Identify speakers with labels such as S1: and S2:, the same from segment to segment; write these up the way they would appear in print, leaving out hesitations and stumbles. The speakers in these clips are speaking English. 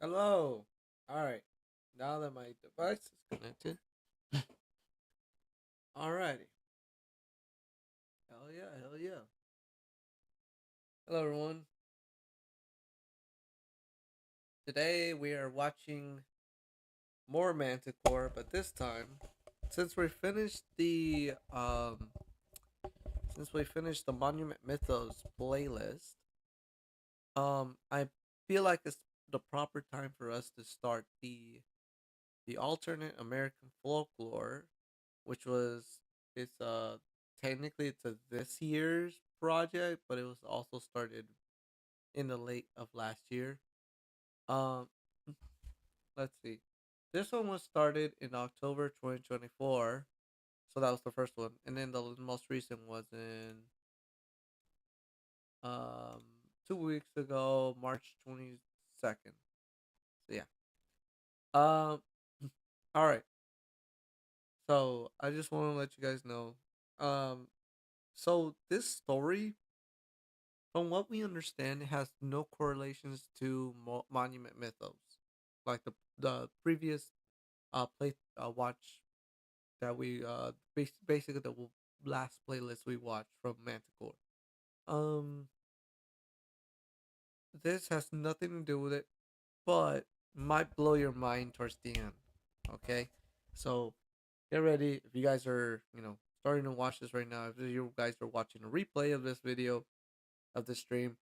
S1: Hello. All right. Now that my device is connected. Alrighty. Hell yeah. Hell yeah. Hello, everyone. Today we are watching more Manticore, but this time, since we finished the Monument Mythos playlist, I feel like it's the proper time for us to start the alternate American folklore, which was it's technically it's a this year's project, but it was also started in the late of last year. Um, let's see. This one was started in October 2024, so that was the first one, and then the most recent was in um 2 weeks ago, March 22nd. So yeah. Um. All right. So I just want to let you guys know. Um. So this story, from what we understand, it has no correlations to Monument Mythos, like the previous play watch that we basically the last playlist we watched from Manticore. Um, this has nothing to do with it, but might blow your mind towards the end. Okay, so get ready. If you guys are starting to watch this right now, if you guys are watching a replay of this video of this stream,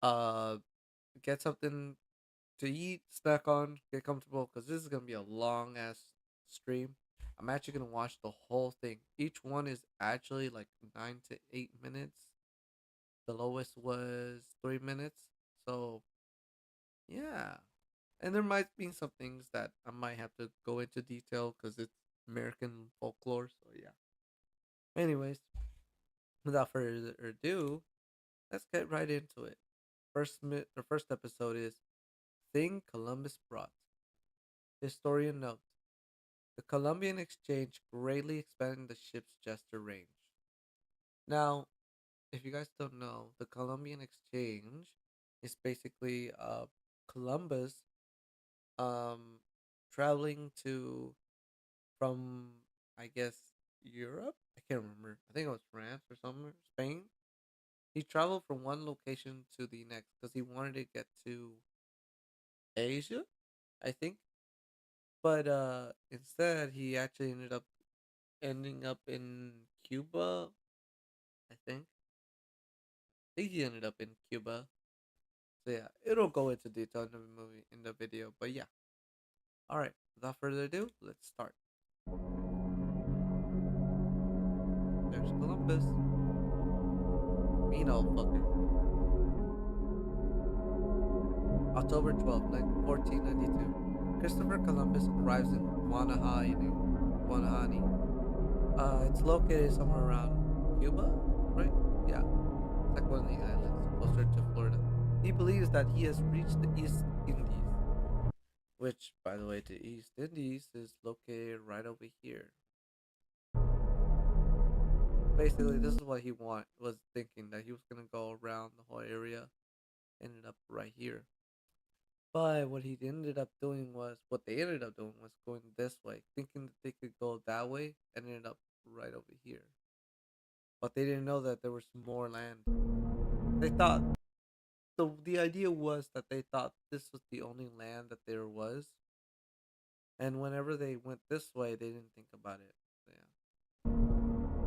S1: uh, get something to eat, snack on, get comfortable, because this is gonna be a long ass stream. I'm actually gonna watch the whole thing. Each one is actually like 9 to 8 minutes. The lowest was 3 minutes. So yeah, and there might be some things that I might have to go into detail because it's American folklore. So yeah. Anyways, without further ado, let's get right into it. The first episode is Thing Columbus Brought. Historian note: the Columbian Exchange greatly expanded the ship's gesture range. Now, if you guys don't know, the Columbian Exchange is basically Columbus um traveling to from I guess Europe. I can't remember. I think it was France or somewhere, Spain. He traveled from one location to the next because he wanted to get to Asia, I think. But instead, he actually ending up in Cuba. I think he ended up in Cuba. So yeah, it'll go into detail in the movie in the video. But yeah, all right. Without further ado, let's start. There's Columbus. Mean old fucker. October 12th, 1492. Christopher Columbus arrives in Guanahani. It's located somewhere around Cuba, right? Yeah, it's like one of the islands closer to Florida. He believes that he has reached the East Indies, which, by the way, the East Indies is located right over here. Basically, this is what he was thinking, that he was gonna go around the whole area, ended up right here. But what they ended up doing was going this way, thinking that they could go that way, and ended up right over here. But they didn't know that there was more land. They thought the idea was that they thought this was the only land that there was, and whenever they went this way, they didn't think about it. So,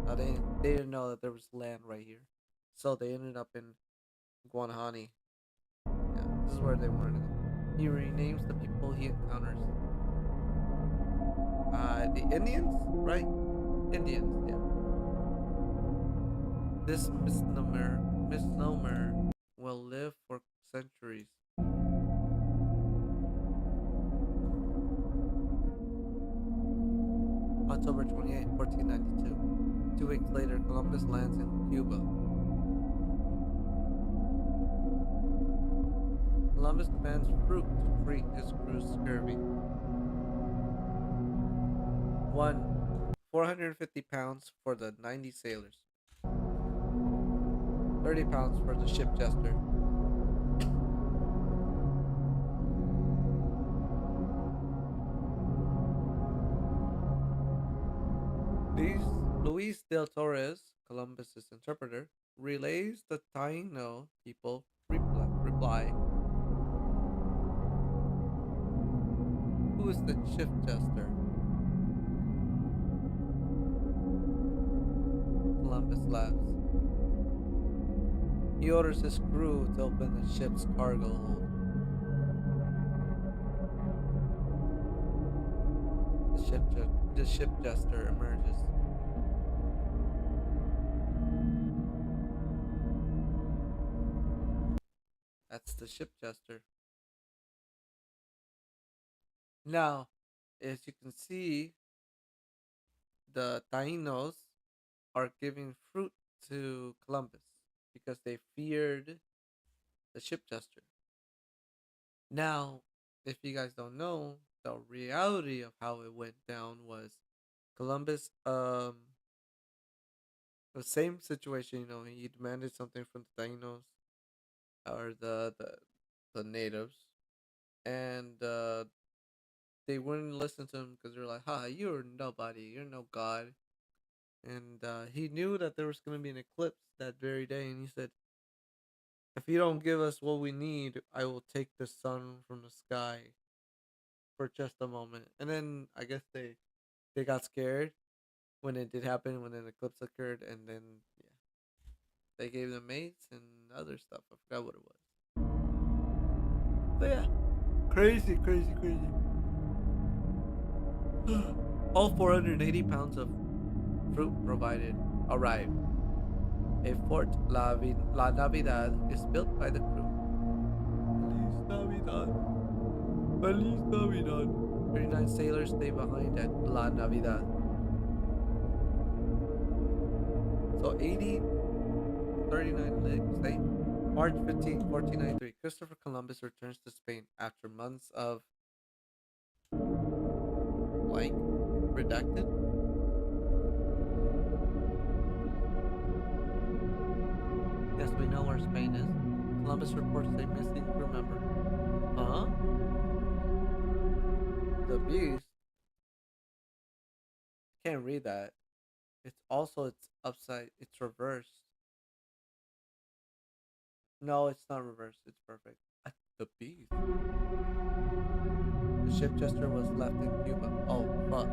S1: yeah, they didn't know that there was land right here, so they ended up in Guanahani. Yeah, this is where they wanted to go. He renames the people he encounters. The Indians, right? Indians, yeah. This misnomer will live for centuries. October 28, 1492. 2 weeks later, Columbus lands in Cuba. Columbus demands fruit to treat his crew's scurvy. 1. 450 pounds for the 90 sailors. 30 pounds for the ship jester. Luis, Luis del Torres, Columbus's interpreter, relays the Taino people reply, who is the chief jester? Columbus laughs. He orders his crew to open the ship's cargo hold. The ship jester emerges. That's the ship jester. Now, as you can see, the Tainos are giving fruit to Columbus because they feared the ship jester. Now, if you guys don't know, the reality of how it went down was Columbus, the same situation, he demanded something from the Tainos or the natives, and they wouldn't listen to him because they're like, "Ha, you're nobody, you're no god." And he knew that there was going to be an eclipse that very day, and he said, "If you don't give us what we need, I will take the sun from the sky for just a moment." And then I guess they got scared when it did happen, when an eclipse occurred, and then yeah, they gave them mates and other stuff. I forgot what it was. But yeah, crazy, crazy, crazy. All 480 pounds of fruit provided arrived. A Fort La Navidad is built by the crew. Feliz Navidad. Feliz Navidad. 39 sailors stay behind at La Navidad. So 80, 39 stay. March 15, 1493. Christopher Columbus returns to Spain after months of blank redacted. Yes, we know where Spain is. Columbus reports a missing crew member. Huh? The beast? Can't read that. It's upside. It's reversed. No, it's not reversed. It's perfect. The beast. The ship jester was left in Cuba. Oh fuck.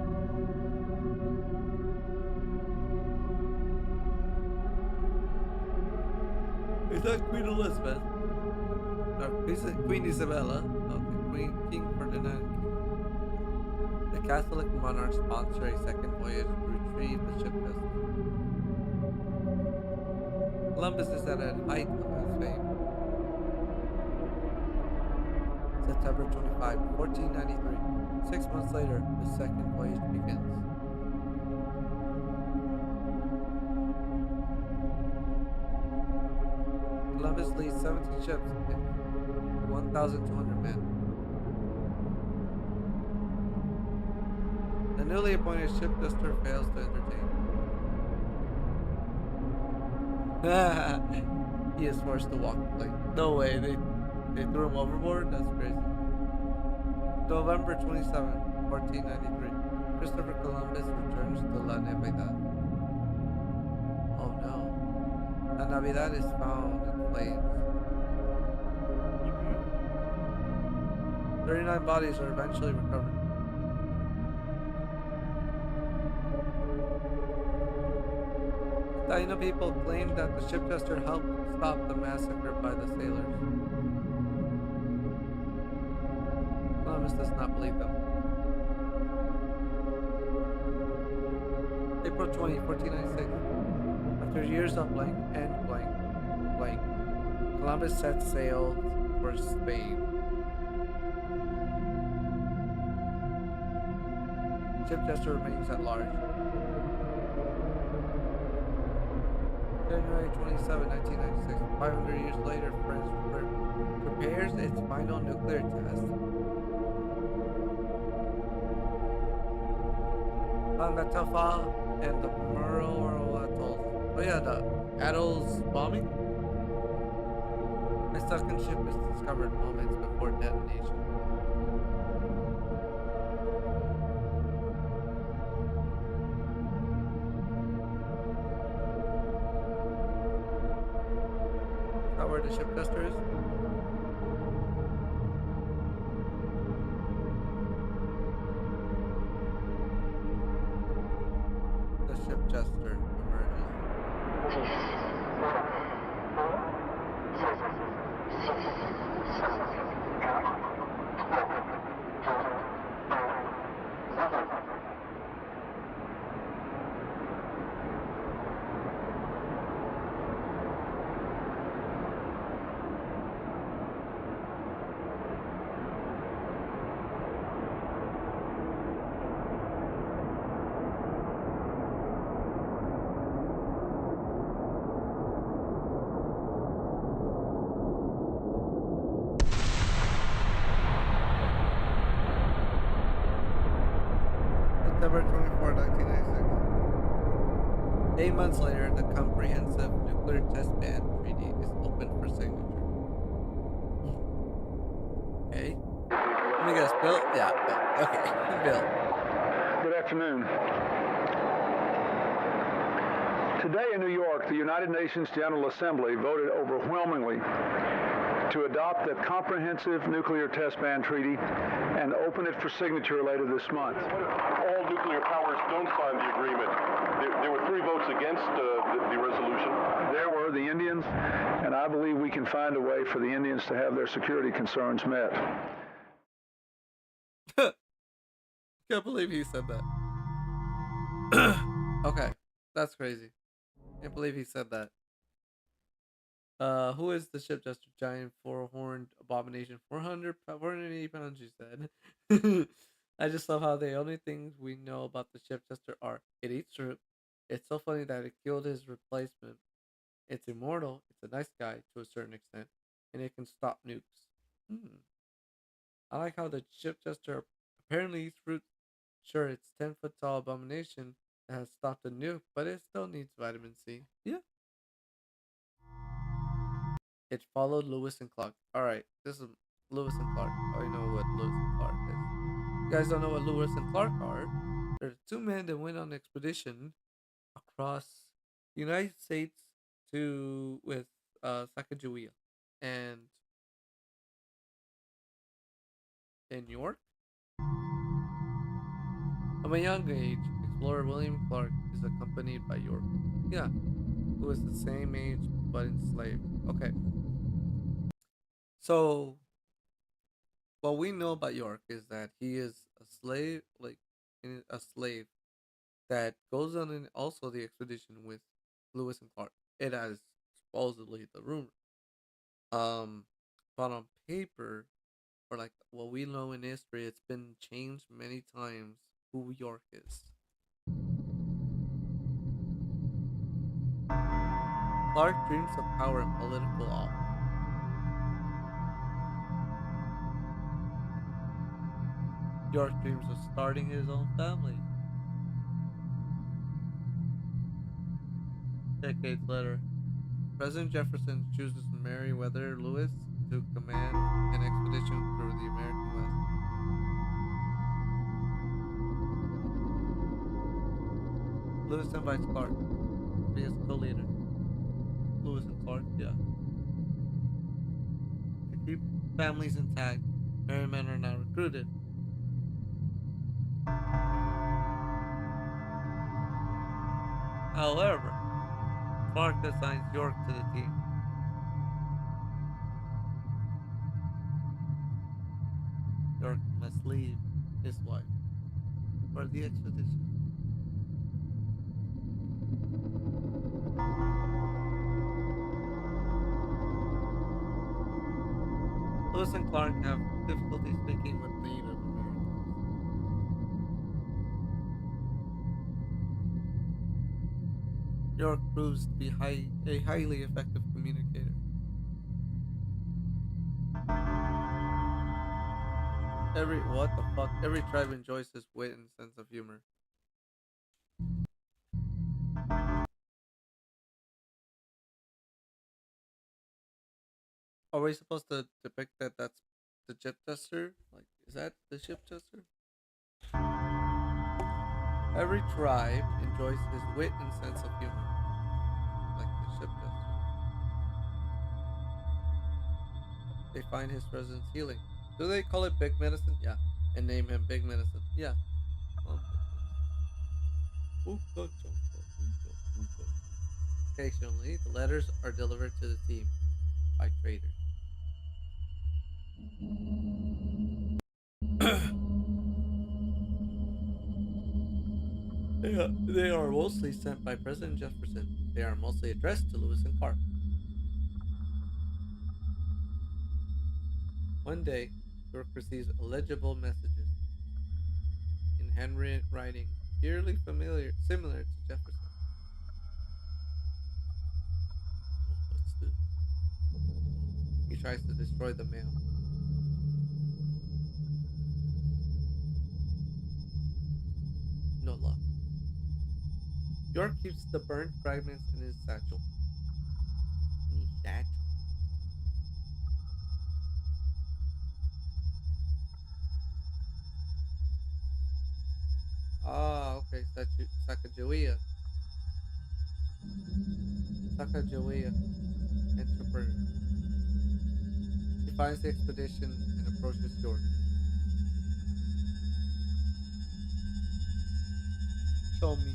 S1: Is that Queen Elizabeth? No, Queen Isabella. Okay, King Ferdinand. The Catholic monarchs sponsor a second voyage to retrieve the ship jester. Columbus is at a height of his fame. September 25, 1493. 6 months later, the second voyage begins. Columbus leads 17 ships and 1,200 men. The newly appointed ship jester fails to entertain. He is forced to walk the plank. No way, they threw him overboard? That's crazy. November 27, 1493. Christopher Columbus returns to La Navidad. Oh no. La Navidad is found in flames. 39 bodies are eventually recovered. The Taino people claim that the ship jester helped stop the massacre by the sailors. Columbus does not believe them. April 20, 1496. After years of blank, Columbus sets sail for Spain. Ship jester remains at large. January 27, 1996. 500 years later, France prepares its final nuclear test. Pangatafa and the Murro atolls. Oh yeah, the atolls bombing? A second ship is discovered moments before detonation. where the ship tester is? The ship jester emerges. September 24, 1996. 8 months later, the Comprehensive Nuclear Test Ban Treaty is open for signature. Okay. Let me guess, Bill? Yeah, Bill. Okay, Bill.
S2: Good afternoon. Today in New York, the United Nations General Assembly voted overwhelmingly to adopt the Comprehensive Nuclear Test Ban Treaty and open it for signature later this month.
S3: What if all nuclear powers don't sign the agreement? There were 3 votes against the resolution.
S2: There were the Indians, and I believe we can find a way for the Indians to have their security concerns met.
S1: Can't believe he said that. Okay, that's crazy. Can't believe he said that. Who is the ship jester? Giant four-horned abomination. 480 pounds, you said. I just love how the only things we know about the ship jester are it eats fruit. It's so funny that it killed his replacement. It's immortal. It's a nice guy to a certain extent, and it can stop nukes. I like how the ship jester apparently eats fruit. Sure, it's 10-foot tall abomination that has stopped a nuke, but it still needs vitamin C. Yeah. It followed Lewis and Clark. Alright, this is Lewis and Clark. Oh, you know what Lewis and Clark is. You guys don't know what Lewis and Clark are? They're the 2 men that went on an expedition across the United States to with Sacagawea and in New York. From a young age, explorer William Clark is accompanied by York. Yeah, who is the same age but enslaved. Okay. So, what we know about York is that he is a slave, a slave that goes on also the expedition with Lewis and Clark. It has supposedly the rumor. But on paper, or like what we know in history, it's been changed many times who York is. Clark dreams of power and political office. York dreams of starting his own family. Decades later, President Jefferson chooses Meriwether Lewis to command an expedition through the American West. Lewis invites Clark to be his co-leader. Lewis and Clark, yeah. To keep families intact, married men are now recruited. However, Clark assigns York to the team. York must leave his wife for the expedition. Lewis and Clark have difficulty speaking with Native Americans. York proves to be a highly effective communicator. Every tribe enjoys his wit and sense of humor. Are we supposed to depict that that's the ship tester? Like, is that the ship tester? Every tribe enjoys his wit and sense of humor, like the ship tester. They find his presence healing. Do they call it Big Medicine? Yeah. And name him Big Medicine? Yeah. Big Medicine. Ooga chunga, ooga, ooga chunga. Occasionally, the letters are delivered to the team by traders. They are mostly sent by President Jefferson. They are mostly addressed to Lewis and Clark. One day, York receives illegible messages in handwriting eerily familiar, similar to Jefferson. Oh, what's this? He tries to destroy the mail. No luck. York keeps the burnt fragments in his satchel. In his satchel. Ah, okay. Sacagawea. Sacagawea. Interpreter. She finds the expedition and approaches York. Show me.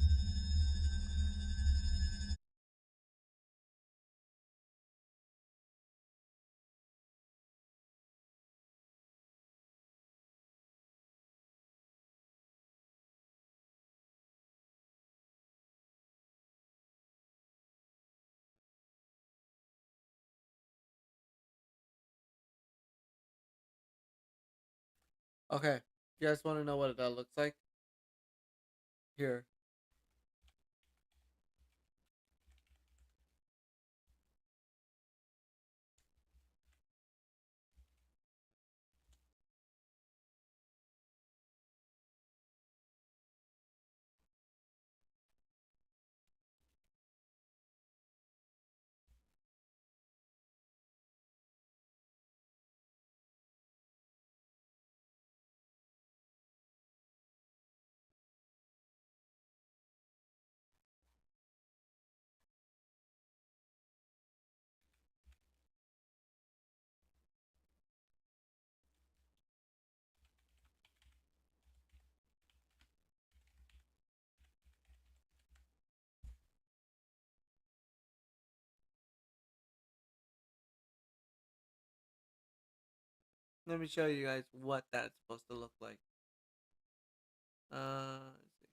S1: Okay. You guys want to know what that looks like? Here. Let me show you guys what that's supposed to look like. Let's see.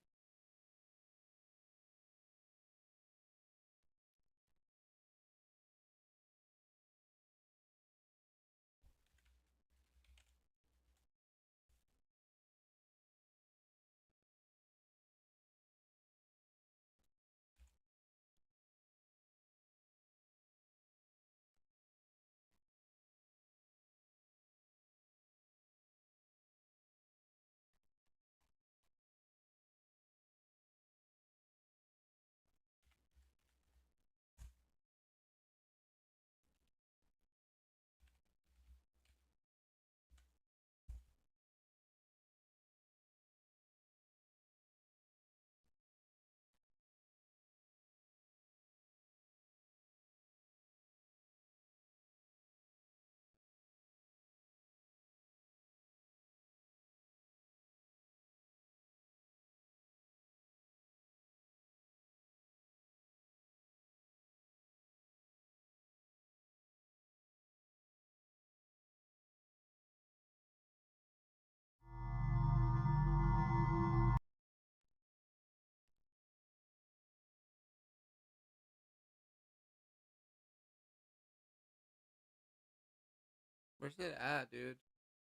S1: Where's it at, dude?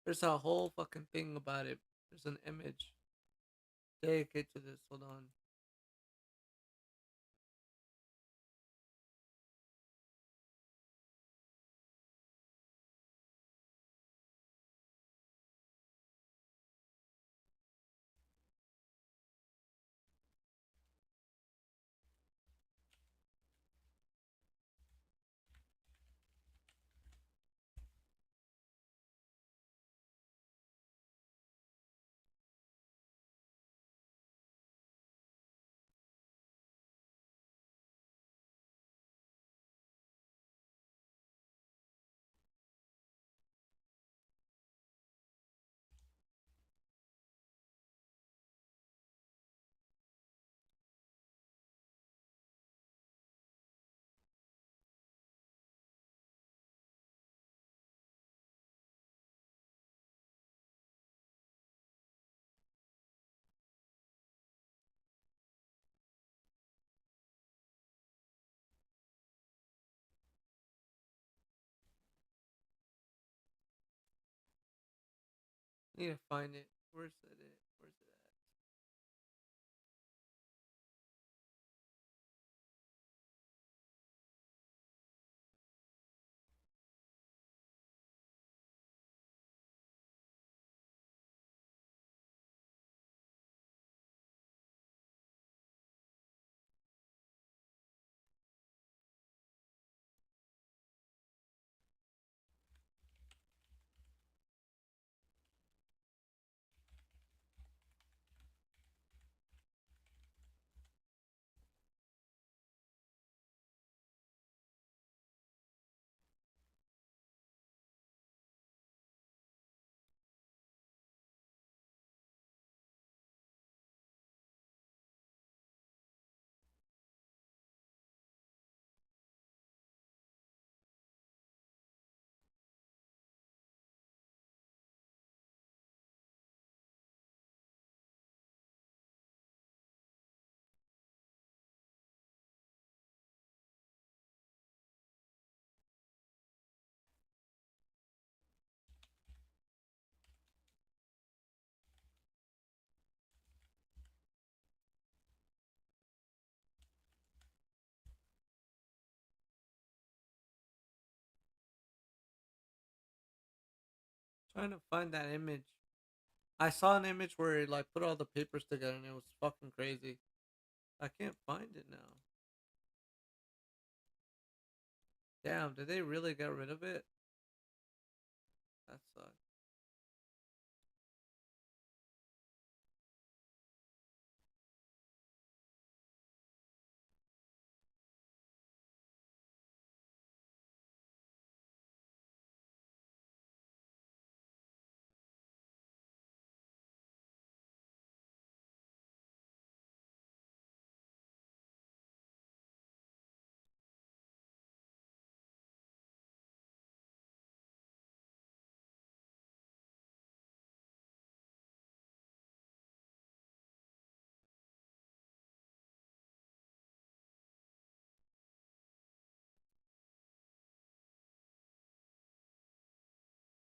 S1: There's a whole fucking thing about it. There's an image dedicated to this. Hold on. Need to find it. Where's it at? Where's it at? Trying to find that image. I saw an image where it like put all the papers together and it was fucking crazy. I can't find it now. Damn, did they really get rid of it? That sucks.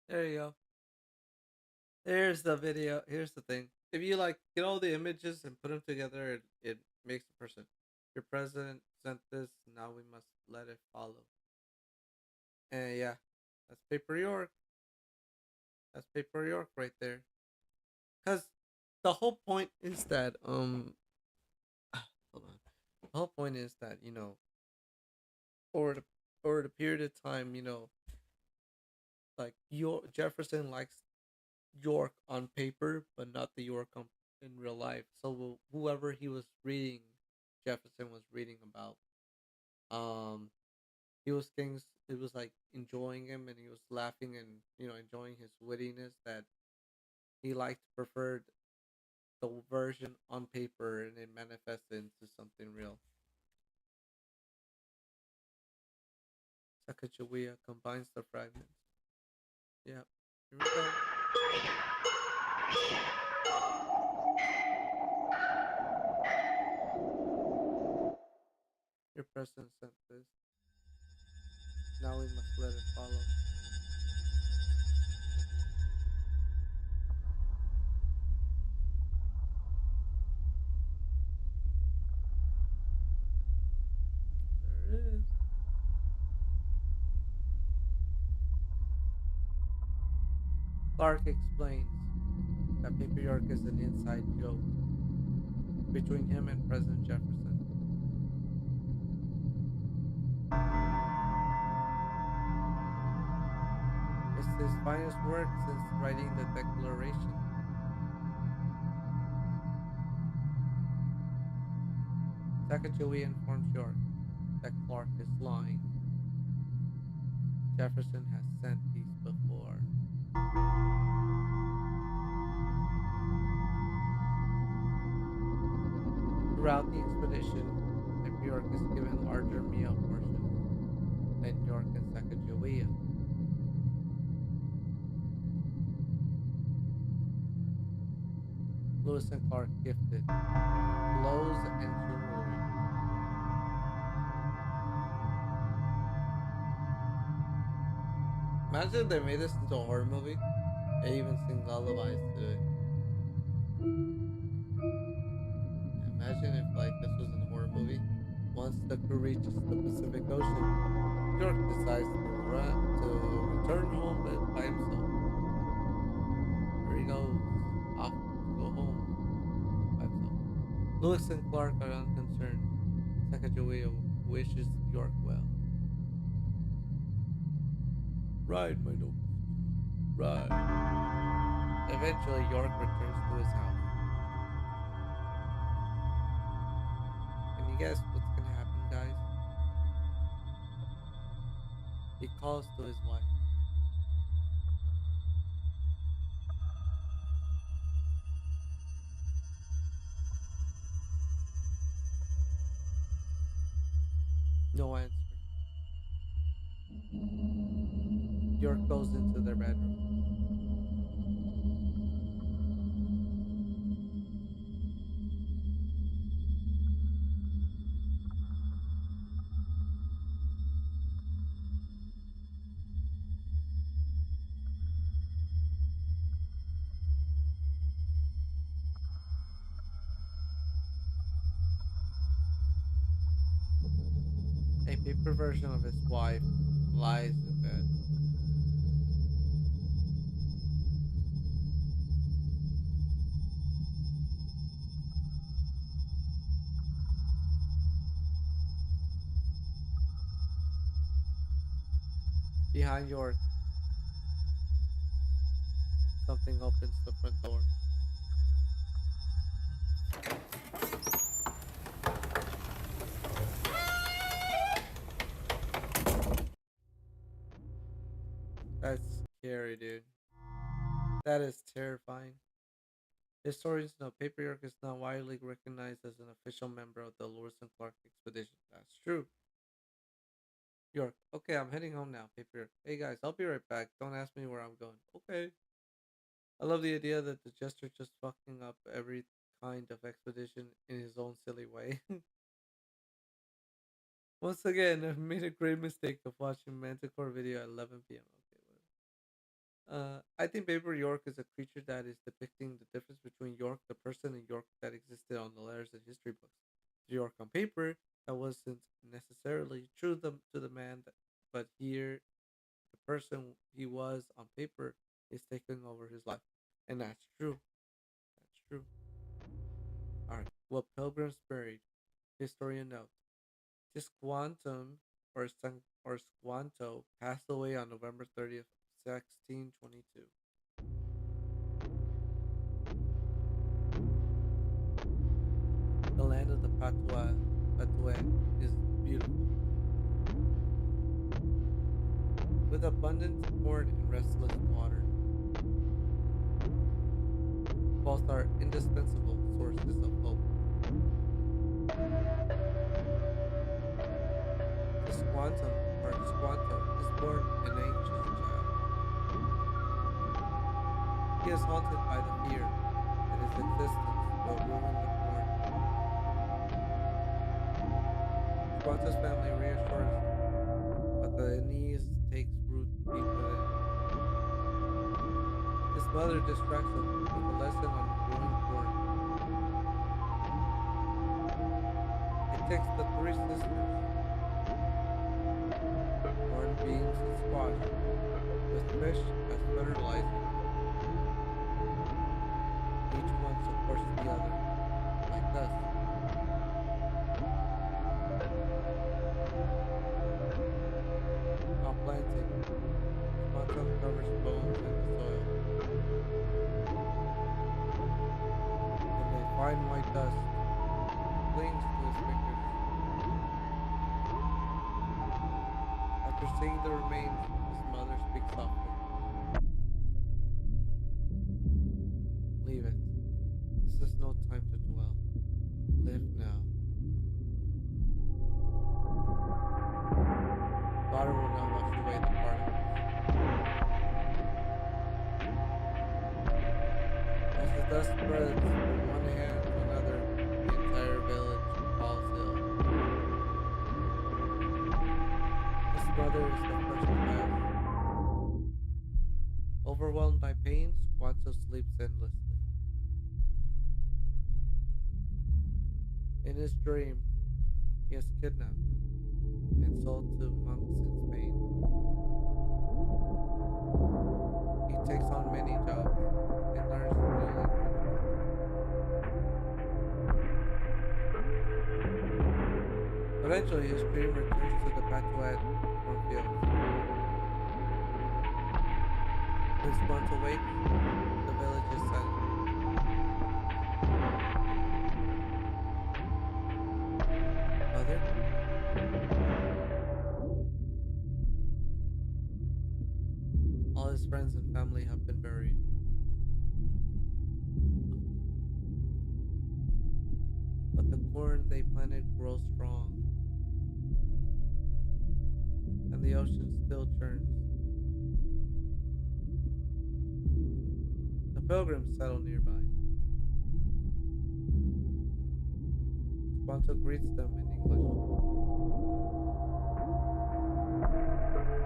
S1: There you go. Here's the video. Here's the thing. If you like get all the images and put them together, it makes a person. Your president sent this. Now we must let it follow. And yeah, that's Paper York. That's Paper York right there. Cause the whole point is that hold on. The whole point is that over the period of time, like your Jefferson likes York on paper, but not the York in real life. So whoever he was reading, Jefferson was reading about, um, he was things. It was like enjoying him, and he was laughing and enjoying his wittiness. That he liked preferred the version on paper, and it manifested into something real. Sacagawea combines the fragments. Yeah, here we go. Your president sent this. Now we must let it follow. There it is. Clark explains that Paper York is an inside joke between him and President Jefferson. It's his finest work since writing the Declaration. Sacagawea informs York that Clark is lying. Jefferson has sent these before. Throughout the expedition, Paper York is given larger meal portions than York and Sacagawea. Lewis and Clark gifted clothes and jewelry. Imagine they made this into a horror movie. They even sing lullabies to it. Yeah, imagine if like this was in a horror movie. Once the crew reaches the Pacific Ocean, York decides to return home by himself. There he goes, off to go home by himself. Lewis and Clark are unconcerned. Sacagawea wishes York well. Ride, my noble steed, ride. Eventually, York returns to his house. Can you guess what's gonna happen, guys? He calls to his wife. No answer. York goes into their bedroom. A paper version of his wife lies in bed. Behind York, something opens the front door. That's scary, dude. That is terrifying. Historians know Paper York is not widely recognized as an official member of the Lewis and Clark expedition. That's true. York, okay, I'm heading home now. Paper York, hey guys, I'll be right back. Don't ask me where I'm going. Okay. I love the idea that the jester just fucking up every kind of expedition in his own silly way. Once again, I've made a great mistake of watching Manticore video at 11 p.m. Okay, whatever. I think Paper York is a creature that is depicting the difference between York, the person, and York that existed on the letters and history books. The York on paper that wasn't necessarily true to the man, but here the person he was on paper is taking over his life, and that's true. That's true. All right. Well, pilgrims buried. Historian note: Tisquantum or Squanto passed away on November 30th, 1622. The land of the Patuet is beautiful, with abundant corn and restless water. Both are indispensable sources of hope. Tisquantum or Squanto is born an anxious child. He is haunted by the fear that his existence will ruin the corn. Squanto's family reassures him, but the unease takes root deep within him. His mother distracts him with a lesson on growing corn. It takes the three sisters, corn, beans, and squash, with fish as fertilizer. Each one supports the other, like us. While planting, Squanto covers bones in the soil, and a fine white dust clings to his fingers. After seeing the remains, his mother speaks softly. Leave it. This is no time to dwell. Live now. Water will not wash away the particles. As the dust spreads from one hand to another, the entire village falls ill. His brother is the first to pass. Overwhelmed by pain, Squanto sleeps endlessly. In his dream, he is kidnapped and sold to monks in Spain. He takes on many jobs and learns new languages. Eventually, his dream returns to the Patuat cornfields. When Squanto wakes, the village is silent. Mother? All his friends and family have been buried. But the corn they planted grows strong, and the ocean still churns. The pilgrims settle nearby. Squanto greets them in English.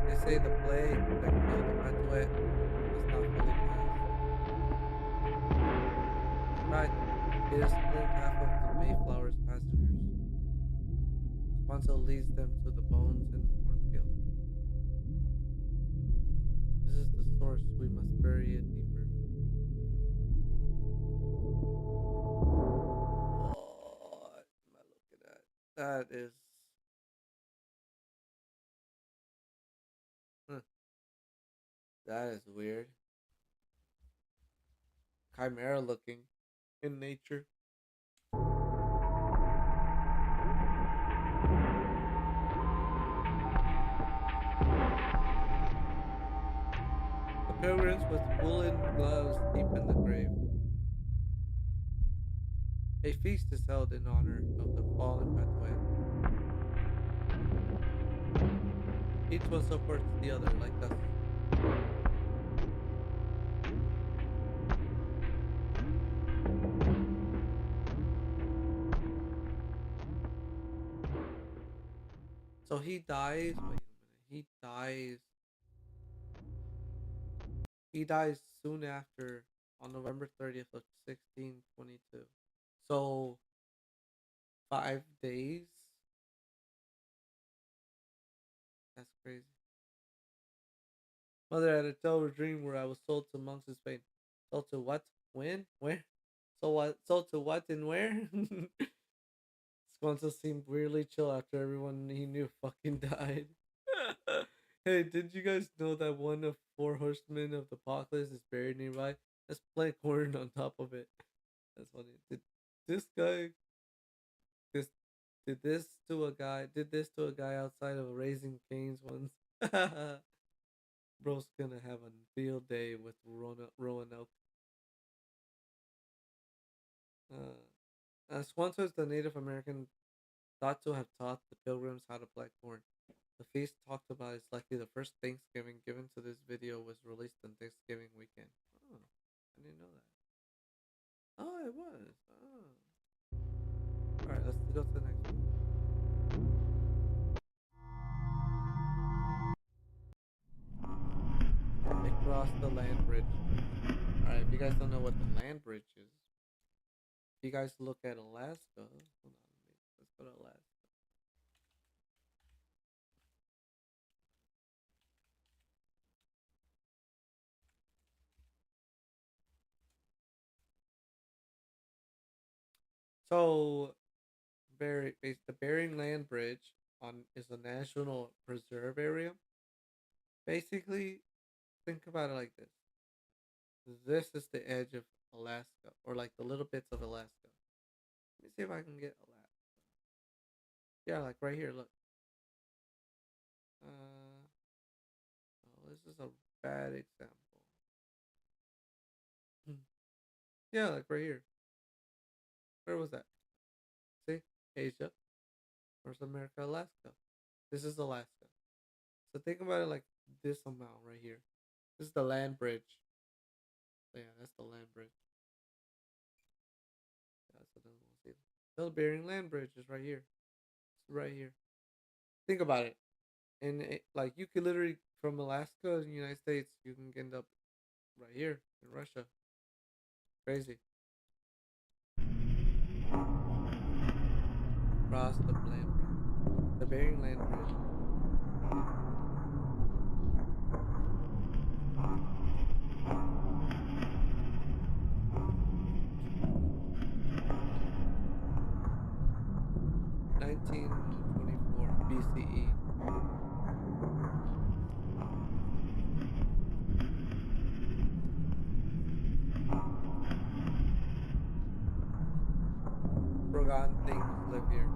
S1: They say the plague that killed the Patuet has not fully passed. In fact, it has claimed half of the Mayflower's passengers. Squanto leads them to the bones in the cornfield. This is the source. We must bury it deeper. What am I looking at? That is. Huh, that is weird. Chimera looking in nature. The pilgrims with woolen gloves deepen the grave. A feast is held in honor of the fallen Patuet. Each one supports the other like us. So he dies. Wait a minute. He dies. He dies soon after on November 30th of 1622. So 5 days. That's crazy. Mother had a terrible dream where I was sold to monks in Spain. Sold to what? When? Where? So what? Sold to what and where? Squanto seemed weirdly chill after everyone he knew fucking died. Hey, did you guys know that one of four horsemen of the apocalypse is buried nearby? Let's play corn on top of it. That's funny. Did this guy this did this to a guy outside of Raising Cane's once? Bro's gonna have a field day with Roanoke. Squanto is the Native American thought to have taught the pilgrims how to plant corn. The feast talked about is likely the first Thanksgiving given to this video was released on Thanksgiving weekend. Oh, I didn't know that. Oh, it was. Oh. Alright, let's go to the next one. Across the land bridge. Alright, if you guys don't know what the land bridge is, if you guys look at Alaska, hold on, let's go to Alaska. So, the Bering Land Bridge on is a national preserve area. Basically, think about it like this: this is the edge of Alaska, or like the little bits of Alaska. Let me see if I can get Alaska. Yeah, like right here. Look. Oh, this is a bad example. Hmm. Yeah, like right here. Where was that? See, Asia, North America, Alaska. This is Alaska. So think about it like this amount right here. This is the land bridge. So yeah, that's the land bridge. Yeah, so then we'll see. The Bering Land Bridge is right here. It's right here. Think about it. And like you could literally from Alaska in the United States, you can end up right here in Russia. Crazy. Across the land bridge, the Bering Land Bridge. 1924 BCE. Forgotten things live here.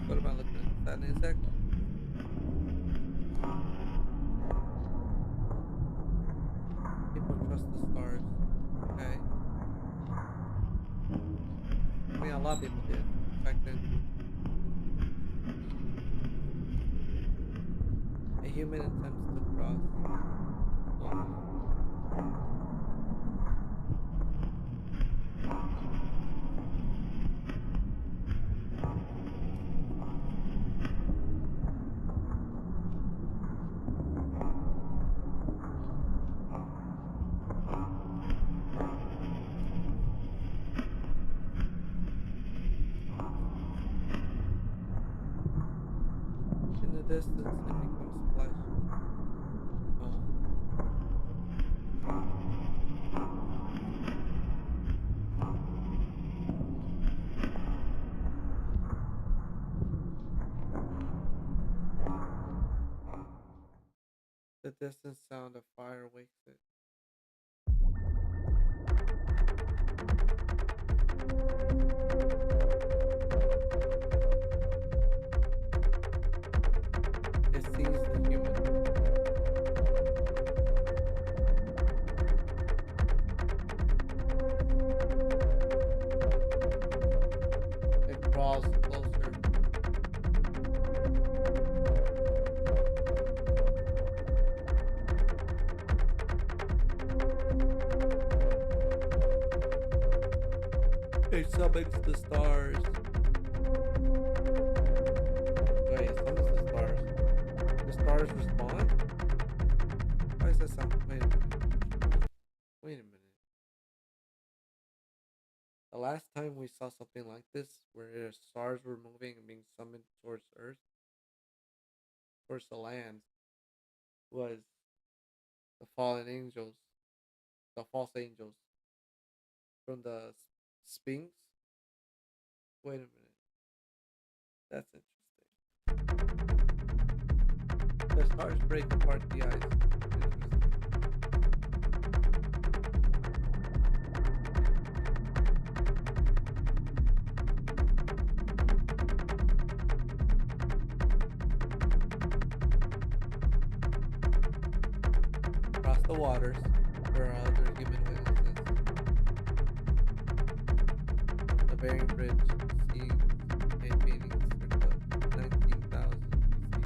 S1: What am I looking at? Is that an insect? People trust the stars. Okay. I mean, a lot of people did back then. A human attempts to cross. Oh. In the distance, it becomes flesh. Oh. The distant sound of fire wakes it. It sees the human. It crawls closer. It summons the stars. Wait, it summons the stars. The stars respond? Why does that sound? Wait a minute. Wait a minute. The last time we saw something like this, where stars were moving and being summoned towards Earth, towards the land, was the fallen angels, the false angels from the Sphinx. Wait a minute. That's interesting. The stars break apart the ice. Interesting. Across the waters, there are other human witnesses. The Bering Bridge scenes and paintings circa 19,000 BC.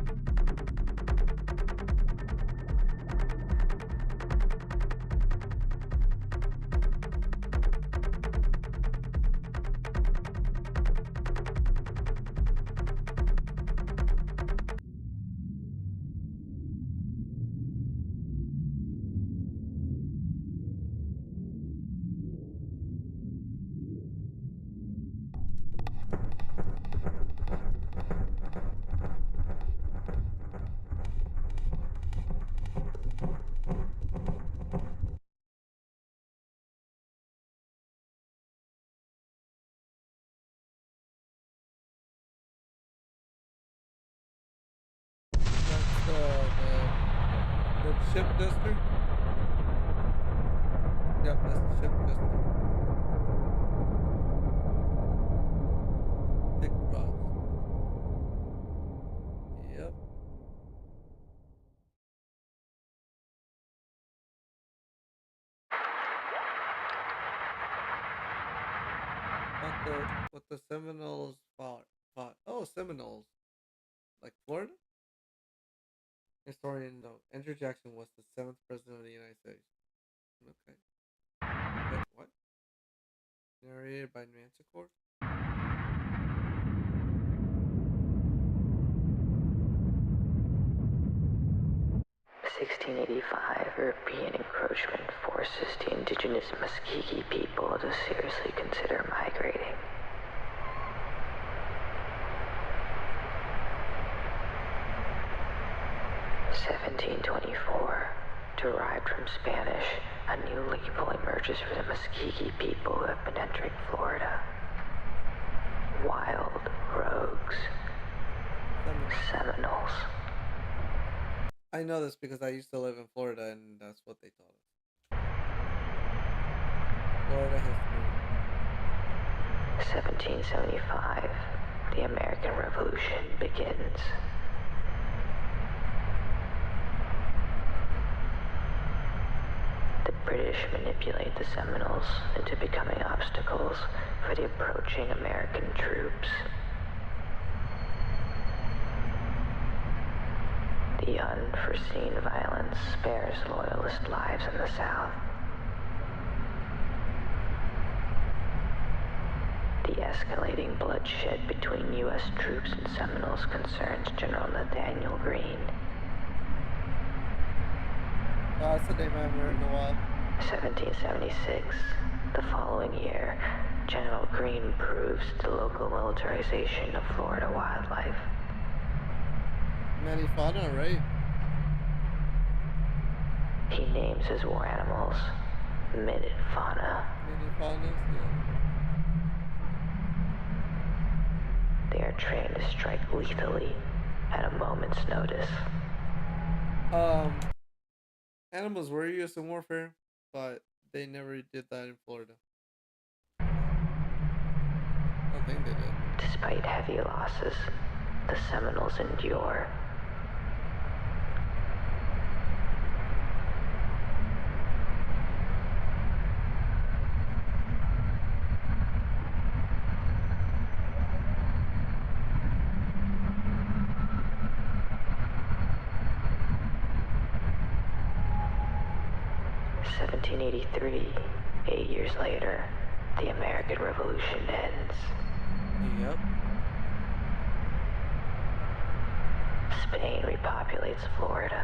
S1: That's the ship duster. Yep, that's the ship duster. Thick frost. Yep. What the Seminoles fought. Oh, Seminoles. Like Florida? Historian note. Andrew Jackson was the seventh president of the United States. Okay. Wait, what? Narrated by Manticore?
S4: 1685, European encroachment forces the indigenous Muskegee people to seriously consider migrating. (1724), derived from Spanish, a new label emerges for the Muskegee people who have been entering Florida. Wild rogues. Seminoles.
S1: I know this because I used to live in Florida, and that's what they taught us. Florida history.
S4: 1775, the American Revolution begins. The British manipulate the Seminoles into becoming obstacles for the approaching American troops. The unforeseen violence spares Loyalist lives in the South. The escalating bloodshed between U.S. troops and Seminoles concerns General Nathaniel Greene.
S1: Oh, that's a name I haven't heard in a while.
S4: 1776, the following year, General Greene proves the local militarization of Florida wildlife.
S1: Many fauna, right?
S4: He names his war animals minute fauna.
S1: Many faunas, yeah.
S4: They are trained to strike lethally at a moment's notice.
S1: Animals were used in warfare, but they never did that in Florida. I don't think they did.
S4: Despite heavy losses, the Seminoles endure. In 1783, 8 years later, the American Revolution ends.
S1: Yep.
S4: Spain repopulates Florida.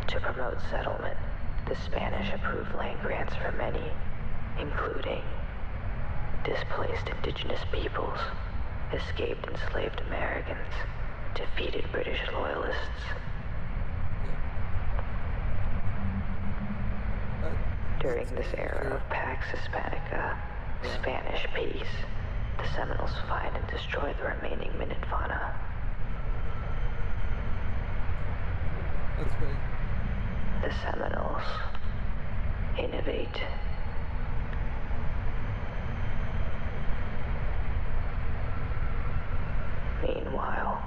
S4: To promote settlement, the Spanish approved land grants for many, including displaced indigenous peoples, escaped enslaved Americans, defeated British loyalists. During this era of Pax Hispanica, Spanish peace, the Seminoles find and destroy the remaining minute fauna.
S1: That's great.
S4: The Seminoles innovate. Meanwhile,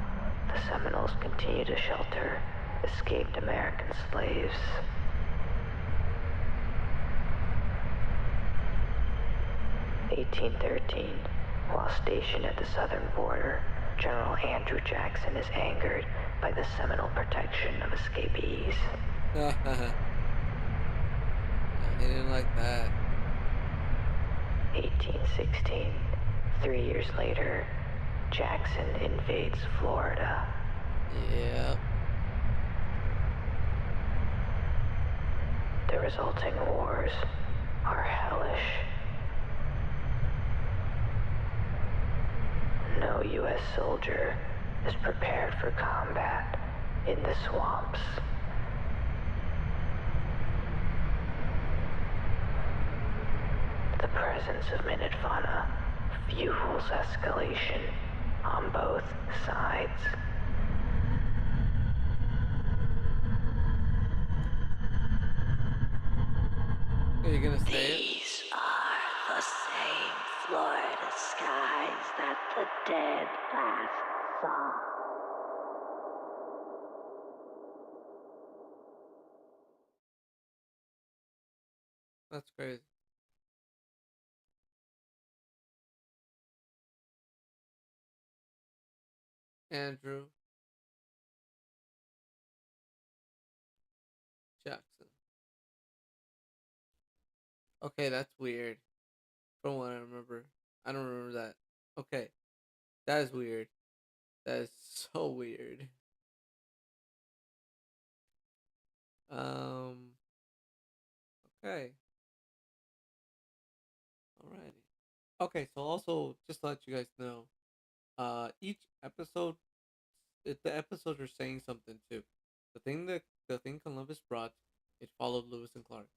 S4: the Seminoles continue to shelter escaped American slaves. In 1813, while stationed at the southern border, General Andrew Jackson is angered by the Seminole protection of escapees.
S1: Yeah, he didn't like that.
S4: 1816, 3 years later, Jackson invades Florida.
S1: Yep.
S4: The resulting wars are hellish. No U.S. soldier is prepared for combat in the swamps. The presence of minute fauna fuels escalation on both sides.
S1: Are you gonna say it?
S4: These are the same Florida skies that the dead last saw.
S1: That's crazy. Andrew Jackson. Okay, that's weird. From what I remember. I don't remember that. Okay. That is weird. That is so weird. Um. Okay. Alrighty. Okay. So also, just to let you guys know, each episode, the episodes are saying something too. The thing Columbus brought, it followed Lewis and Clark.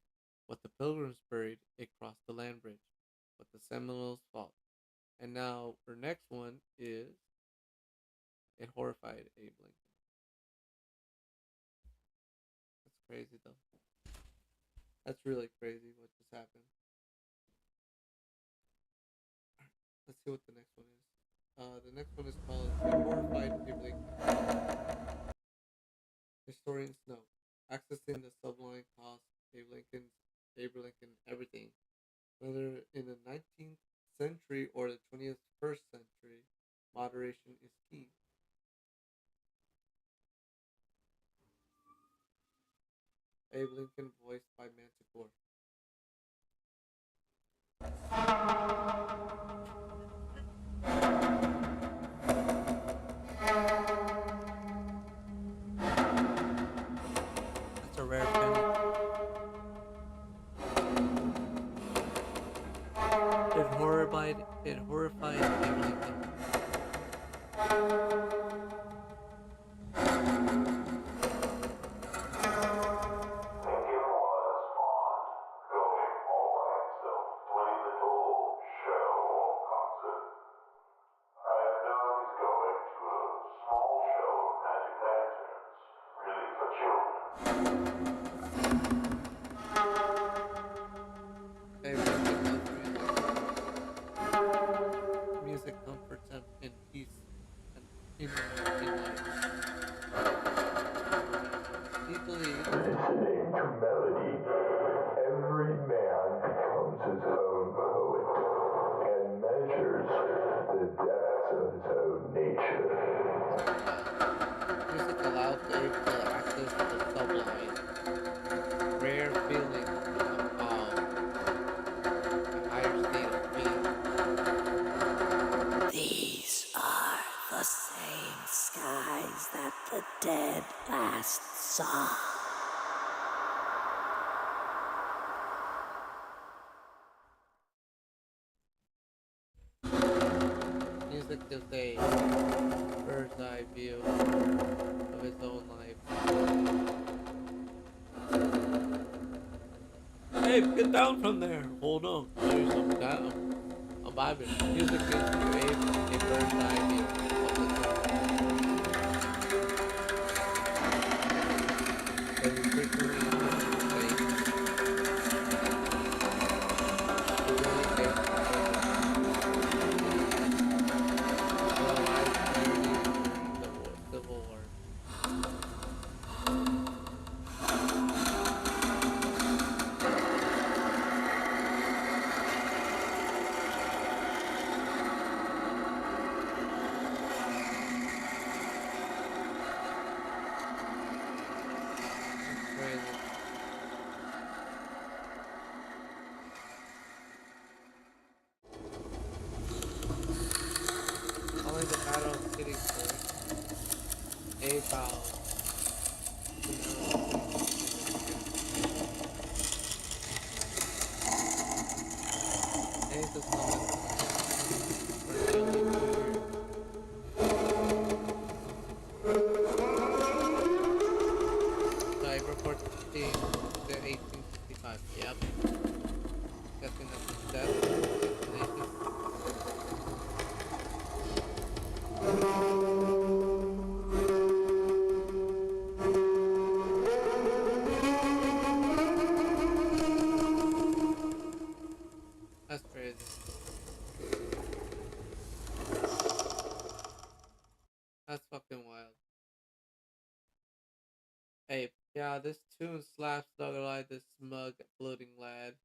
S1: What the Pilgrims buried, it crossed the land bridge. What the Seminoles fought. And now our next one is it horrified Abe Lincoln. That's crazy though. That's really crazy what just happened. Let's see what the next one is. The next one is called It Horrified Abe Lincoln. Historians note accessing the subline cost Abe Lincoln everything. Whether in the 19th century or the 20th first century, moderation is key. Abe Lincoln voiced by Manticore. That's a rare penny. It horrified Abe Lincoln.
S5: Lincoln was fond, going all by himself to any little show or concert. I have known he's going to a small show of magic lanterns, really for children.
S1: Abe Lincoln loves music. Music comforts him in peace and in life. He believed
S5: Listening to melody, every man becomes his own poet and measures the depths of his own nature.
S1: yeah, music allows Abe to access the sublime, rare feeling of awe, a higher state of being.
S4: These are the same skies that the dead last saw.
S1: Music gives a bird's eye view of his own life. Hey, get down from there! Hold on, there's some down. I'm vibing. Music gives you a bird's eye view of his own life. Very frequently say the early days of realized clarity during the Civil War. That's crazy. Following the Battle of Gettysburg, A bowed to Maryland's significant Hayes was summoned to Washington for nearly 2 years. So April 14th to 1865. Yep. Guessing that's his death. Assassination. That's crazy. That's fucking wild. Hey, yeah, this tune slaps Dog Alive, this smug, bloating lad.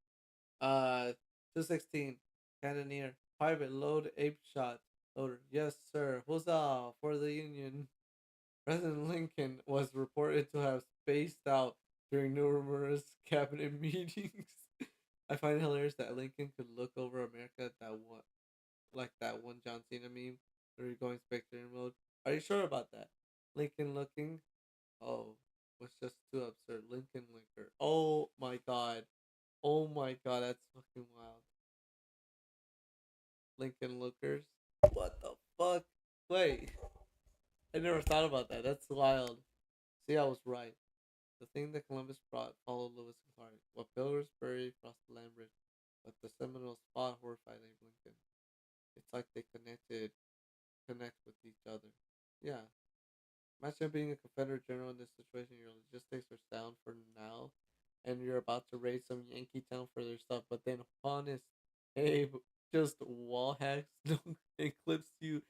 S1: 216. Cannoneer. Private load ape shot. Loader. Yes, sir. Huzzah for the Union. President Lincoln was reported to have spaced out during numerous cabinet meetings. I find it hilarious that Lincoln could look over America that one like that one John Cena meme where you're going spectator mode. Are you sure about that? Lincoln looking? Oh, was just too absurd. Lincoln Linker. Oh my god. Oh my god, that's fucking wild. Lincoln Lookers. What the fuck? Wait, I never thought about that. That's wild. See, I was right. The thing that Columbus brought followed Lewis and Clark. What Pillsbury crossed the land bridge, what the Seminoles fought horrified Abe Lincoln. It's like they connect with each other. Yeah. Imagine being a Confederate general in this situation. Your logistics are sound for now, and you're about to raid some Yankee town for their stuff. But then honest Abe just wall hacks, and clips you,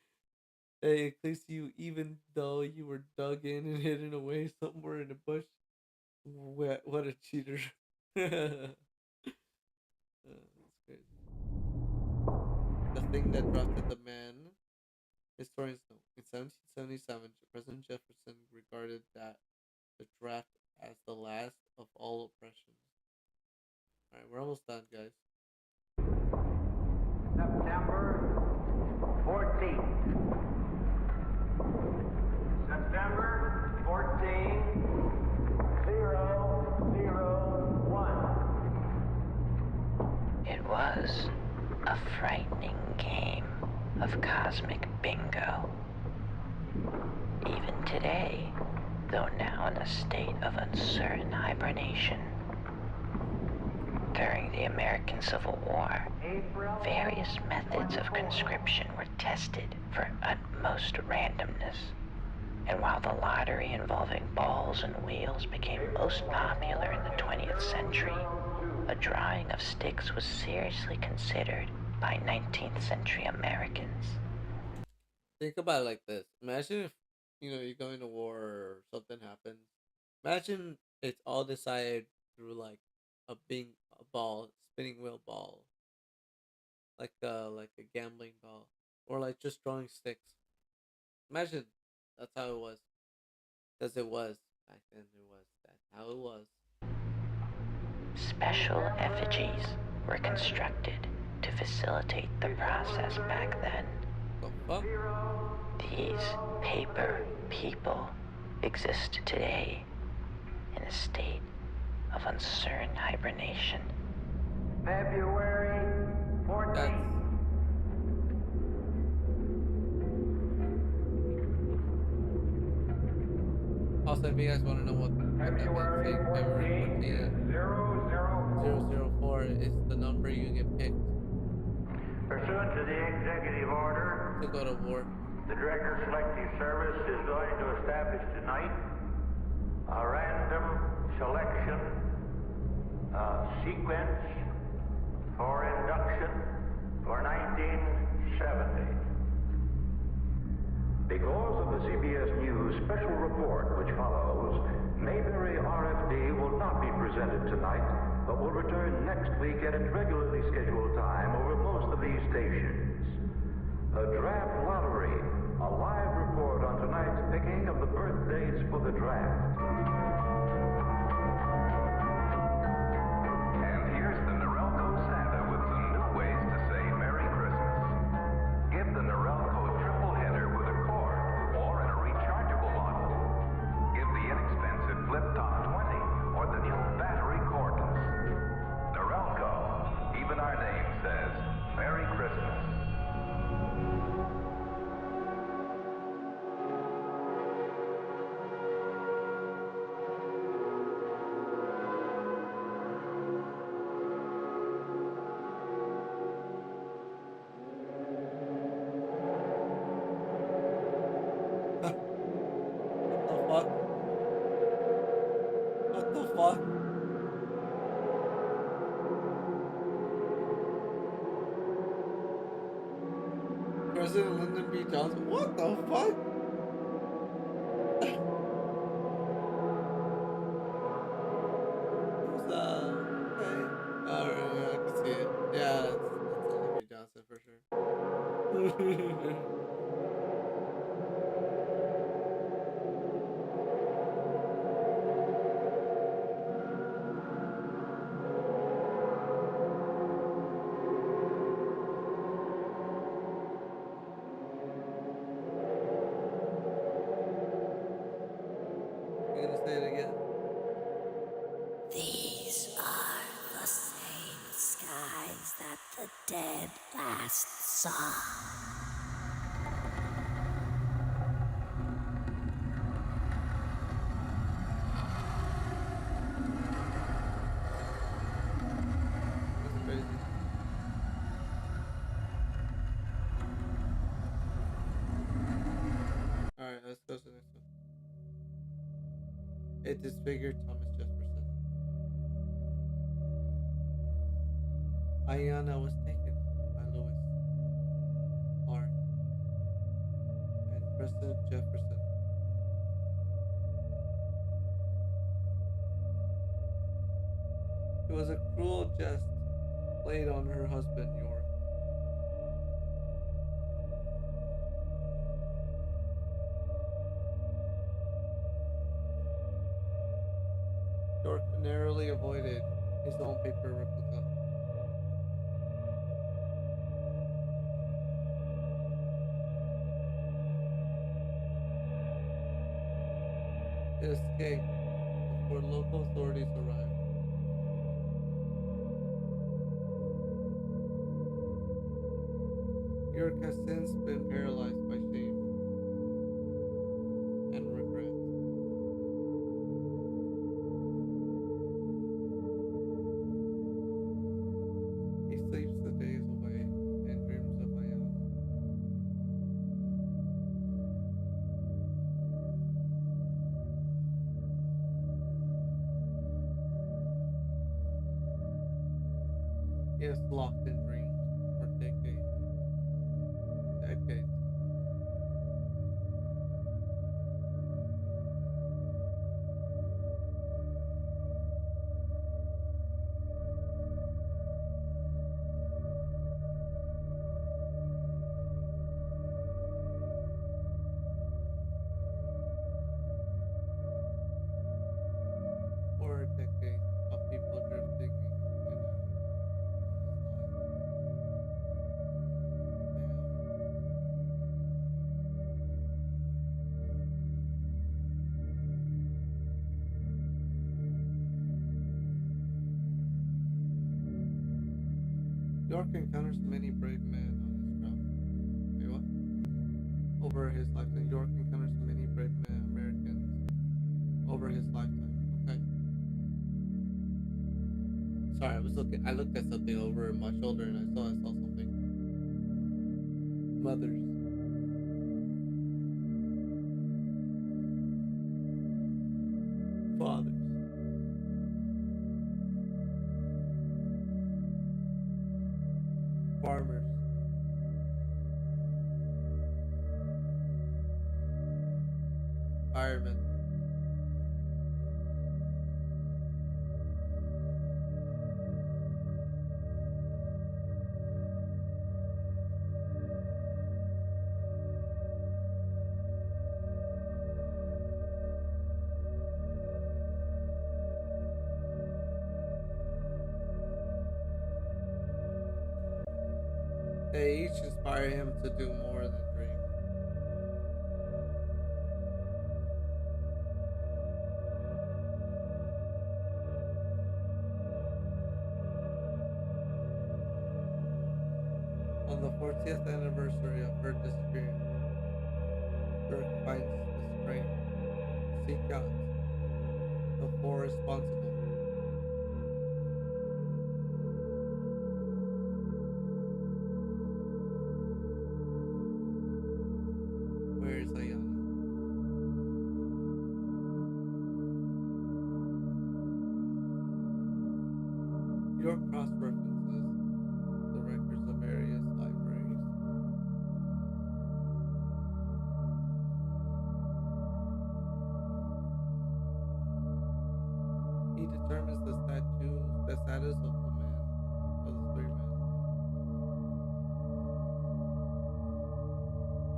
S1: even though you were dug in and hidden away somewhere in a bush. What a cheater! That's crazy. The thing that drafted the man. Historians know. In 1777, President Jefferson regarded that the draft as the last of all oppressions. All right, we're almost done, guys.
S6: September 14th. September 14, 001.
S4: It was a frightening game of cosmic bingo. Even today, though now in a state of uncertain hibernation. During the American Civil War, various methods of conscription were tested for utmost randomness. And while the lottery involving balls and wheels became most popular in the 20th century, a drawing of sticks was seriously considered by 19th century Americans.
S1: Think about it like this. Imagine if you're going to war or something happens. Imagine it's all decided through like a ball, spinning wheel ball, like a gambling ball, or like just drawing sticks. Imagine that's how it was, because it was back then. It was that's how it was.
S4: Special effigies were constructed to facilitate the process back then.
S1: The fuck?
S4: These paper people exist today in a state of uncertain hibernation.
S6: February 14th.
S1: That's also, if you guys want to know what that means, saying February 14th, 004 is the number you get picked
S6: Pursuant to the executive order,
S1: to go to war.
S6: the Director Selective Service is going to establish tonight a random selection sequence for induction for 1970.
S5: Because of the CBS News special report which follows, Mayberry RFD will not be presented tonight, but will return next week at its regularly scheduled time over most of these stations. The Draft Lottery, a live report on tonight's picking of the birthdays for the draft.
S7: And here's the Norelco Santa with some new ways to say Merry Christmas. Give the Norelco triple header with a cord or in a rechargeable model. Give the inexpensive Flip Top 20 or the new battery cordless. Norelco, even our name says Merry Christmas.
S1: What the fuck? What the fuck? President Lyndon B. Johnson. What the fuck? Who's okay? Alright, yeah, I can see it. Yeah, that's Lyndon B. Johnson for sure.
S8: The dead last song.
S1: That's crazy. Alright, let's go to the next one. It disfigured Thomas Jefferson. Ayanna was taken by Lewis R. and President Jefferson. It was a cruel jest played on her husband, York. York narrowly avoided his own paper replica. It escaped before local authorities arrived. York has since been paralyzed by shame and regret. He sleeps the days away and dreams of Ayan. He is locked in dreams for decades. Decades. For decades of people drifting in and out of his life. Damn. York encounters many brave men on his travels. Wait, what? Over his lifetime, York encounters many brave men, Americans, over his lifetime. Okay. Sorry, I was looking. I looked at something over my shoulder and I saw something. Mothers, fathers, farmers, firemen. They each inspire him to do more than dream. On the 40th anniversary of her disappearance, Dirk finds the strength to seek out the four responsible. Where is Ayana? York cross references the records of various libraries. He determines the status of the man, of the three men.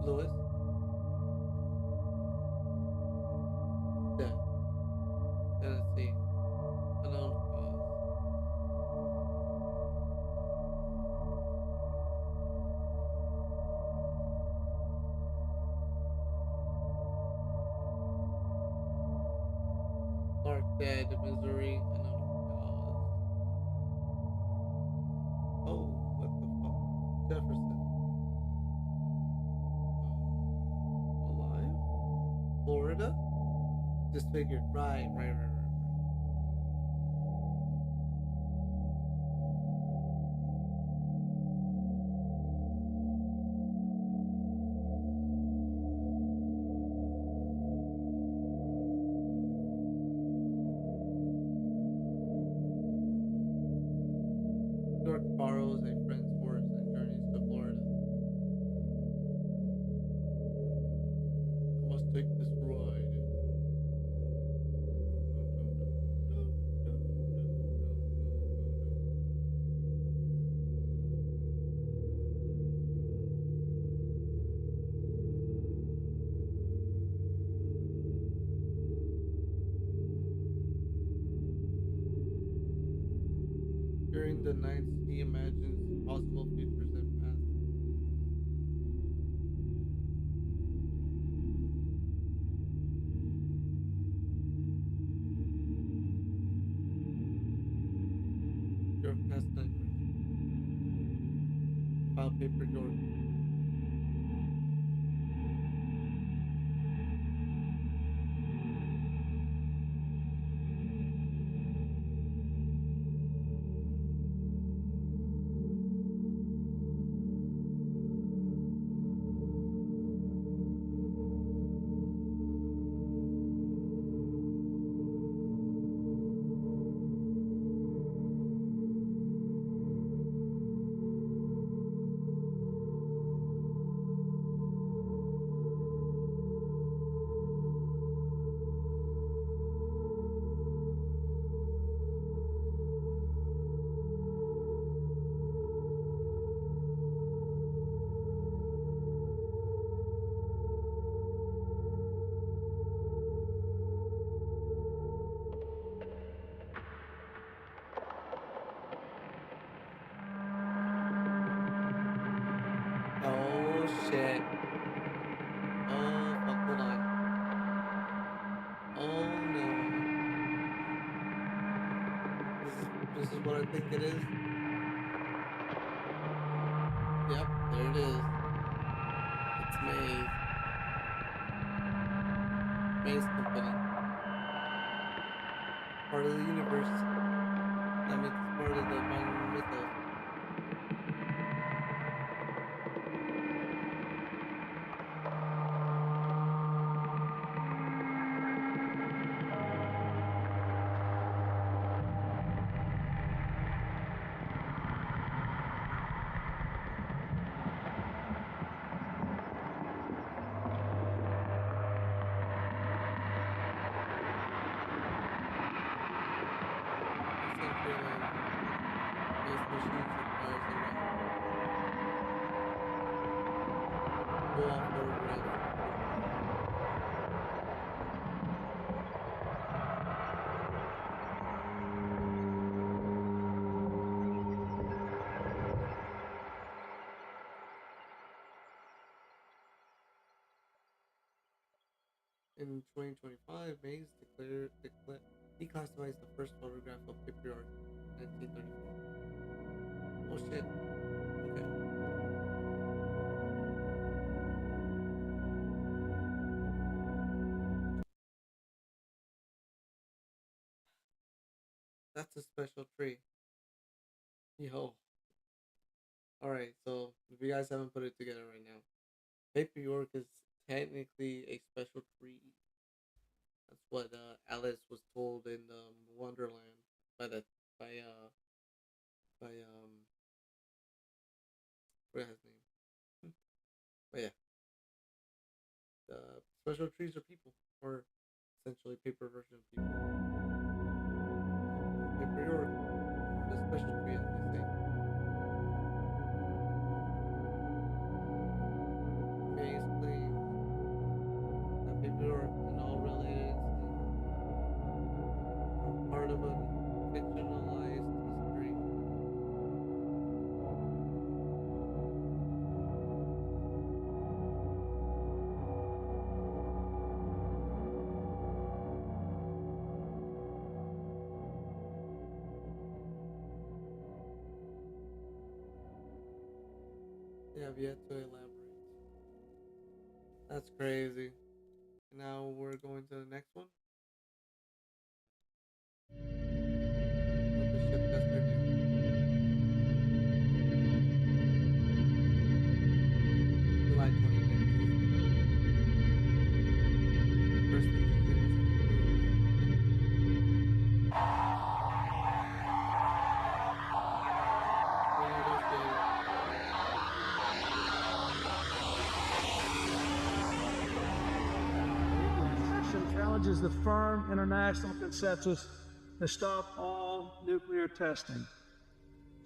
S1: Lewis, death. Tennessee, unknown cause. Clark dead, Missouri, unknown cause. Oh, what disfigured. Right. York borrows a friend's horse and journeys to Florida. I must take this ride. During the nights, he imagines possible futures and pasts. York has nightmares about Paper York. Oh shit. Oh fuck, hold on. Oh no. This is what I think it is. Yep, there it is. It's Maze. Maze Company. Part of the universe. That means it's part of the modern mythos. Century Lane. Maze machines requires a route. Go all photographs from Folklore. In 2025, Mays declassifies the first photograph of patriarch 1934. Oh shit. Okay. That's a special tree. Yo. Alright, so if you guys haven't put it together right now, Paper York is technically a special tree. That's what Alice was told in Wonderland by the by what his name? But yeah, the special trees are people, or essentially paper version of people. Paper York, the special tree, as they say. Mays claims that Paper York and all related incidents are part of a fictionalized history. They have yet to elaborate. That's crazy. Now we're going to the next one.
S2: acknowledges the firm international consensus to stop all nuclear testing.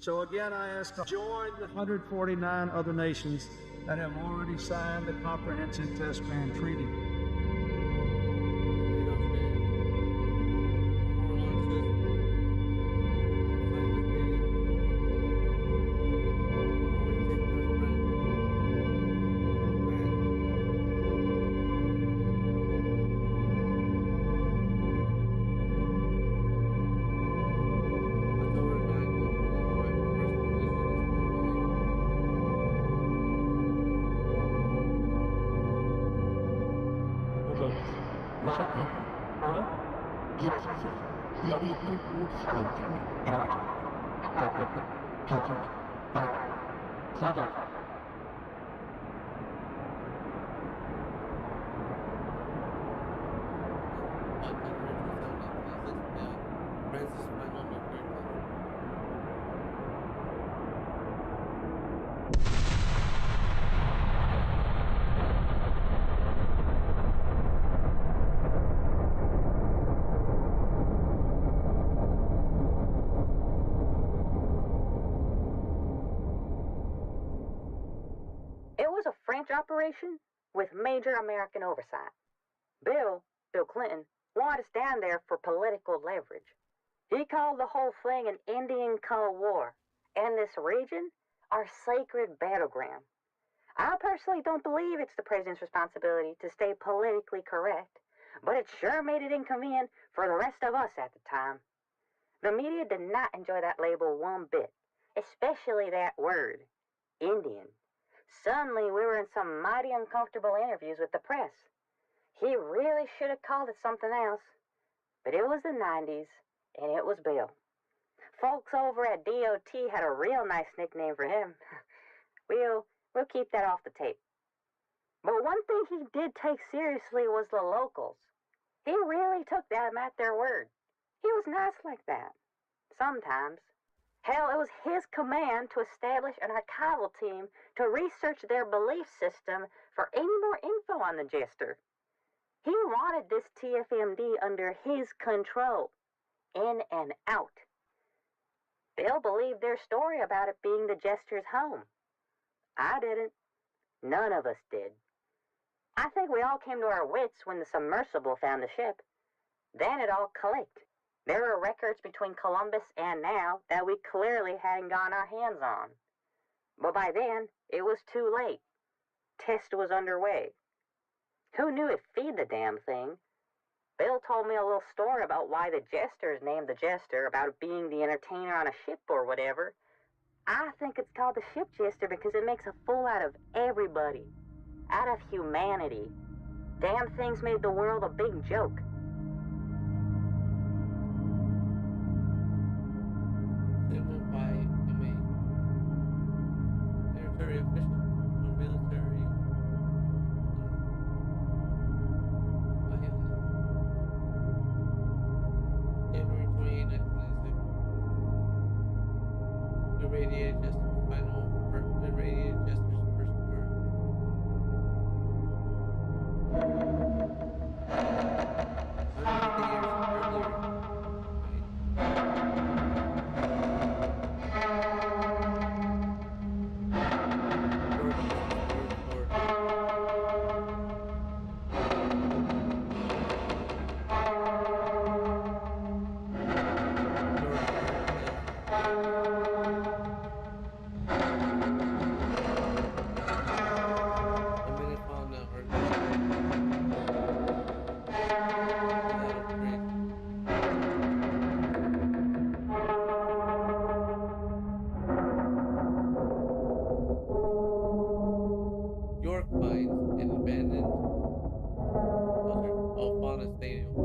S2: So again, I ask to join the 149 other nations that have already signed the Comprehensive Test Ban Treaty.
S9: It was a French operation with major American oversight. Bill Clinton, wanted to stand there for political leverage. He called the whole thing an Indian Cold War, and this region our sacred battleground. I personally don't believe it's the president's responsibility to stay politically correct, but it sure made it inconvenient for the rest of us at the time. The media did not enjoy that label one bit, especially that word, Indian. Suddenly, we were in some mighty uncomfortable interviews with the press. He really should have called it something else. But it was the 90s, and it was Bill. Folks over at DOT had a real nice nickname for him. We'll keep that off the tape. But one thing he did take seriously was the locals. He really took them at their word. He was nice like that. Sometimes. Hell, it was his command to establish an archival team to research their belief system for any more info on the jester. He wanted this TFMD under his control, in and out. Bill believed their story about it being the jester's home. I didn't. None of us did. I think we all came to our wits when the submersible found the ship. Then it all clicked. There were records between Columbus and now that we clearly hadn't gotten our hands on. But by then, it was too late. Test was underway. Who knew it'd feed the damn thing? Bill told me a little story about why the jester is named the jester, about it being the entertainer on a ship or whatever. I think it's called the ship jester because it makes a fool out of everybody. Out of humanity. Damn things made the world a big joke.
S1: Military official or military. January 28, 1996. Irradiated Jester's irradiated Jester's first word. 150 years earlier. York finds an abandoned fauna stable.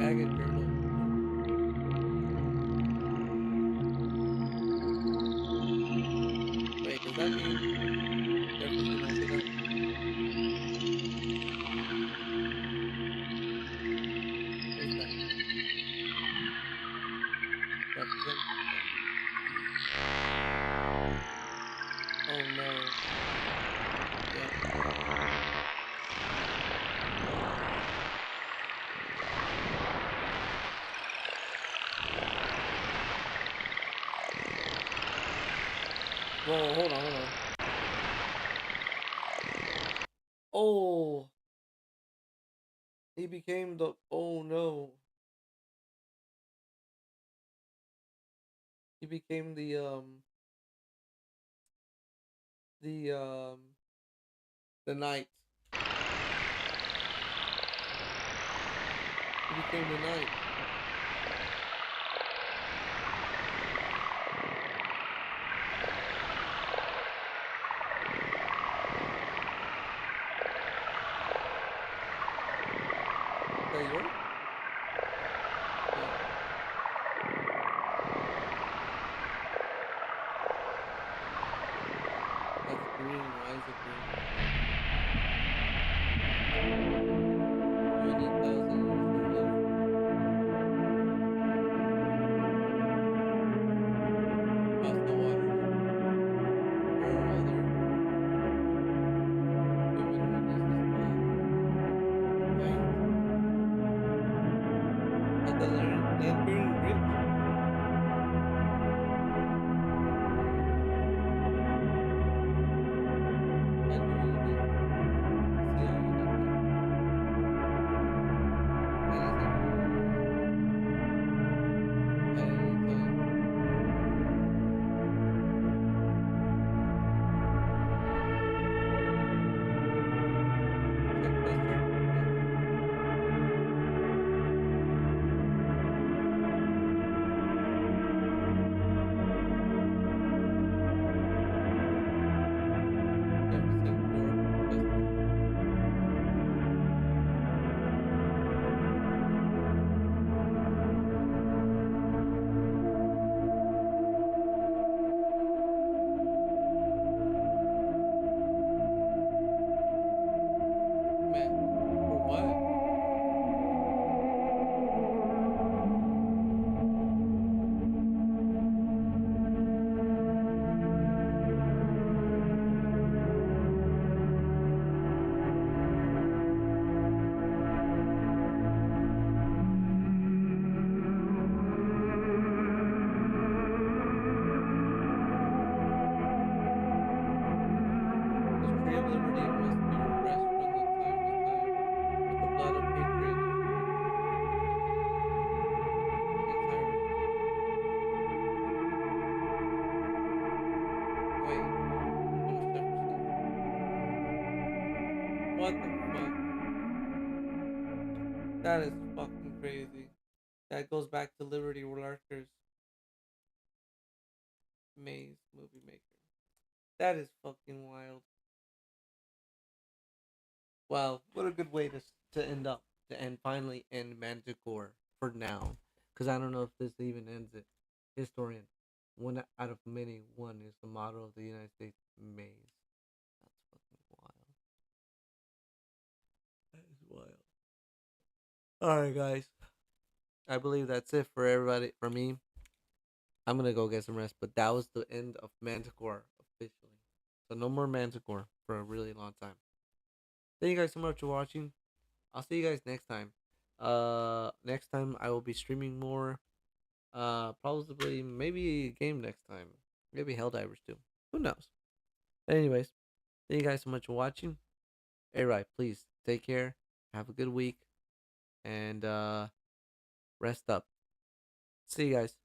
S1: Dragon Journal. Wait, does that mean Jefferson also died? Who's that? Jefferson? Okay. Oh no. Yep. Whoa, hold on, hold on. Oh, he became the. Oh no. He became the the knight. He became the knight. Is that yours? Yeah. That's green. Why is it green? 20,000 years earlier. Across the waters. Where are other human witnesses? What? That doesn't land green rich? How do anything? See how unique that is. Anything at any time. Check faster? Yeah. Jefferson, York, Chester. Matt. For what? The tree of liberty must be refreshed from the time to time with the blood of patriots and tyrants. Wait, Thomas Jefferson? What the fuck? That is fucking crazy. That goes back to Liberty Lurkers, Maze movie maker. That is fucking wild. Wow, what a good way to end up to end finally end Manticore for now, because I don't know if this even ends it. Historian, one out of many. One is the motto of the United States Maze. That's fucking wild. That is wild. All right, guys. I believe that's it for everybody. For me, I'm gonna go get some rest. But that was the end of Manticore officially. So no more Manticore for a really long time. Thank you guys so much for watching. I'll see you guys next time. Next time I will be streaming more. Probably maybe a game next time. Maybe Helldivers too. Who knows? But anyways, thank you guys so much for watching. Hey, right, please take care. Have a good week, and rest up. See you guys.